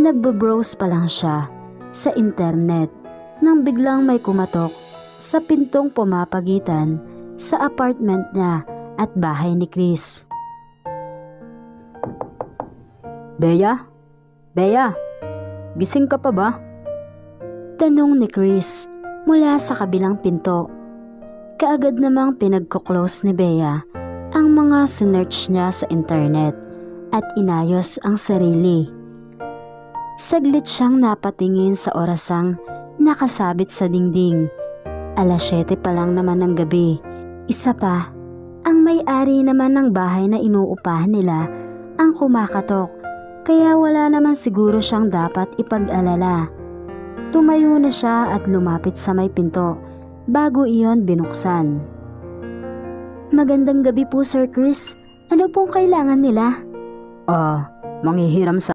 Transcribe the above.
Nagbo-browse pa lang siya sa internet nang biglang may kumatok sa pintong pumapagitan sa apartment niya at bahay ni Chris. "Bea? Bea, gising ka pa ba?" Tanong ni Chris mula sa kabilang pinto. Kaagad namang pinagko-close ni Bea ang mga sinearch niya sa internet at inayos ang sarili. Saglit siyang napatingin sa orasang nakasabit sa dingding. 7:00 pa lang naman ng gabi. Isa pa, ang may-ari naman ng bahay na inuupahan nila ang kumakatok, kaya wala naman siguro siyang dapat ipag-alala. Tumayo na siya at lumapit sa may pinto bago iyon binuksan. "Magandang gabi po, Sir Chris. Ano pong kailangan nila?" Manghihiram sa